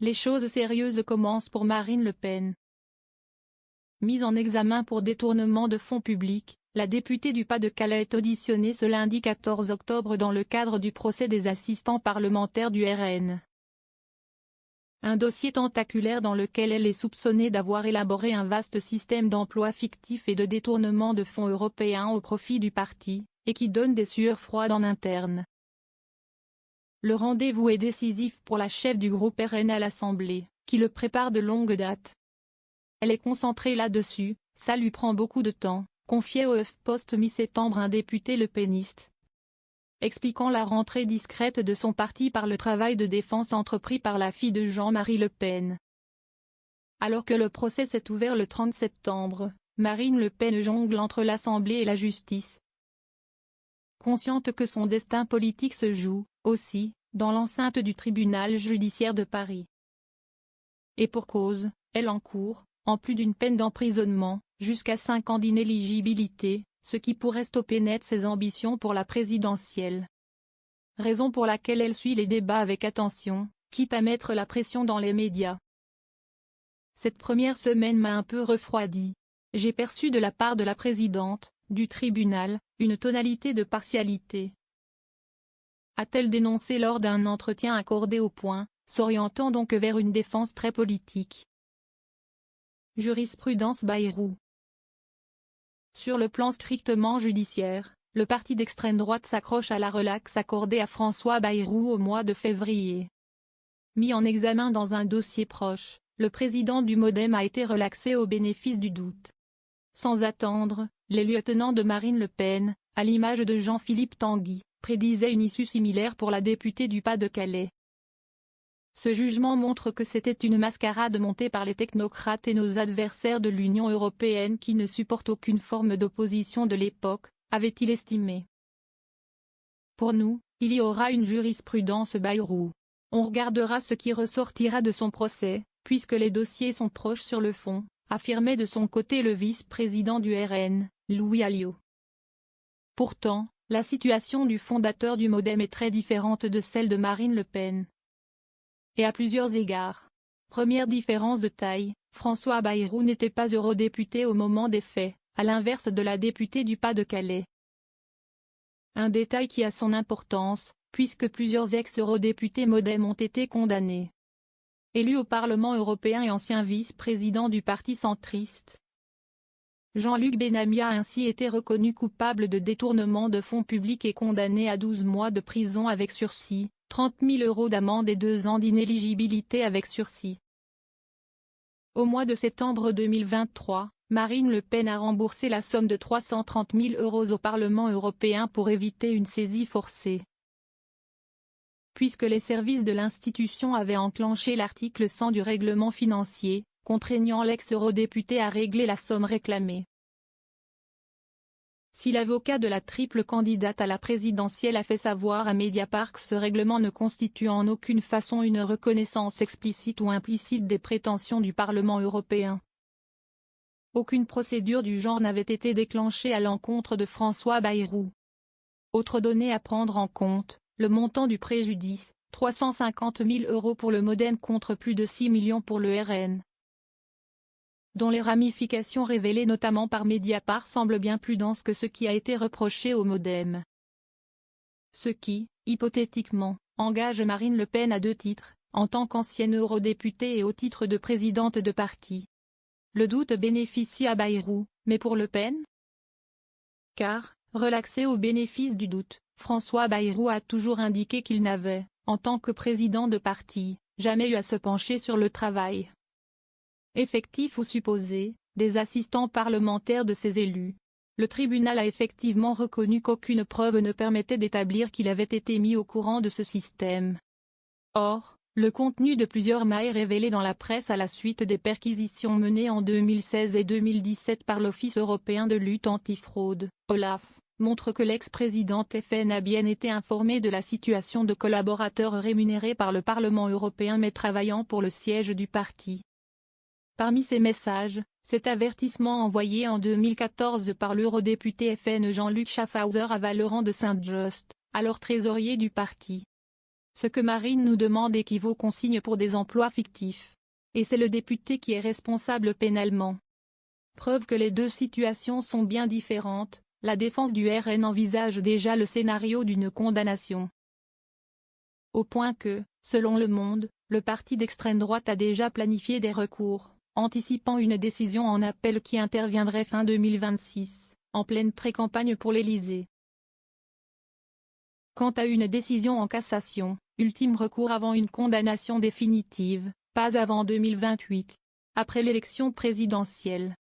les choses sérieuses commencent pour Marine Le Pen. Mise en examen pour détournement de fonds publics, la députée du Pas-de-Calais est auditionnée ce lundi 14 octobre dans le cadre du procès des assistants parlementaires du RN. Un dossier tentaculaire dans lequel elle est soupçonnée d'avoir élaboré un vaste système d'emploi fictif et de détournement de fonds européens au profit du parti, et qui donne des sueurs froides en interne. Le rendez-vous est décisif pour la chef du groupe RN à l'Assemblée, qui le prépare de longue date. Elle est concentrée là-dessus, ça lui prend beaucoup de temps, confiait au HuffPost mi-septembre un député lepéniste, expliquant la rentrée discrète de son parti par le travail de défense entrepris par la fille de Jean-Marie Le Pen. Alors que le procès s'est ouvert le 30 septembre, Marine Le Pen jongle entre l'Assemblée et la justice. Consciente que son destin politique se joue, aussi, dans l'enceinte du tribunal judiciaire de Paris. Et pour cause, elle encourt, en plus d'une peine d'emprisonnement, jusqu'à 5 ans d'inéligibilité, ce qui pourrait stopper net ses ambitions pour la présidentielle. Raison pour laquelle elle suit les débats avec attention, quitte à mettre la pression dans les médias. Cette première semaine m'a un peu refroidi. J'ai perçu de la part de la présidente, du tribunal, une tonalité de partialité. A-t-elle dénoncé lors d'un entretien accordé au Point, s'orientant donc vers une défense très politique. Jurisprudence Bayrou. Sur le plan strictement judiciaire, le parti d'extrême droite s'accroche à la relaxe accordée à François Bayrou au mois de février. Mis en examen dans un dossier proche, le président du MoDem a été relaxé au bénéfice du doute. Sans attendre, les lieutenants de Marine Le Pen, à l'image de Jean-Philippe Tanguy, prédisaient une issue similaire pour la députée du Pas-de-Calais. Ce jugement montre que c'était une mascarade montée par les technocrates et nos adversaires de l'Union européenne qui ne supportent aucune forme d'opposition de l'époque, avait-il estimé. Pour nous, il y aura une jurisprudence Bayrou. On regardera ce qui ressortira de son procès, puisque les dossiers sont proches sur le fond, affirmait de son côté le vice-président du RN, Louis Alliot. Pourtant, la situation du fondateur du MoDem est très différente de celle de Marine Le Pen. Et à plusieurs égards. Première différence de taille, François Bayrou n'était pas eurodéputé au moment des faits, à l'inverse de la députée du Pas-de-Calais. Un détail qui a son importance, puisque plusieurs ex-eurodéputés MoDem ont été condamnés. Élu au Parlement européen et ancien vice-président du parti centriste, Jean-Luc Benamia a ainsi été reconnu coupable de détournement de fonds publics et condamné à 12 mois de prison avec sursis, 30 000 € d'amende et 2 ans d'inéligibilité avec sursis. Au mois de septembre 2023, Marine Le Pen a remboursé la somme de 330 000 € au Parlement européen pour éviter une saisie forcée. Puisque les services de l'institution avaient enclenché l'article 100 du règlement financier, contraignant l'ex-eurodéputé à régler la somme réclamée. Si l'avocat de la triple candidate à la présidentielle a fait savoir à Mediapart que ce règlement ne constitue en aucune façon une reconnaissance explicite ou implicite des prétentions du Parlement européen. Aucune procédure du genre n'avait été déclenchée à l'encontre de François Bayrou. Autre donnée à prendre en compte, le montant du préjudice, 350 000 € pour le MoDem contre plus de 6 millions pour le RN. Dont les ramifications révélées notamment par Mediapart semblent bien plus denses que ce qui a été reproché au MoDem. Ce qui, hypothétiquement, engage Marine Le Pen à 2 titres, en tant qu'ancienne eurodéputée et au titre de présidente de parti. Le doute bénéficie à Bayrou, mais pour Le Pen? Car, relaxé au bénéfice du doute, François Bayrou a toujours indiqué qu'il n'avait, en tant que président de parti, jamais eu à se pencher sur le travail effectif ou supposé, des assistants parlementaires de ses élus. Le tribunal a effectivement reconnu qu'aucune preuve ne permettait d'établir qu'il avait été mis au courant de ce système. Or, le contenu de plusieurs mails révélés dans la presse à la suite des perquisitions menées en 2016 et 2017 par l'Office européen de lutte antifraude, OLAF, montre que l'ex-présidente FN a bien été informée de la situation de collaborateurs rémunérés par le Parlement européen mais travaillant pour le siège du parti. Parmi ces messages, cet avertissement envoyé en 2014 par l'eurodéputé FN Jean-Luc Schaffhauser à Vallerand de Saint-Just, alors trésorier du parti. Ce que Marine nous demande équivaut consigne pour des emplois fictifs. Et c'est le député qui est responsable pénalement. Preuve que les deux situations sont bien différentes, la défense du RN envisage déjà le scénario d'une condamnation. Au point que, selon Le Monde, le parti d'extrême droite a déjà planifié des recours, anticipant une décision en appel qui interviendrait fin 2026, en pleine pré-campagne pour l'Élysée. Quant à une décision en cassation, ultime recours avant une condamnation définitive, pas avant 2028, après l'élection présidentielle.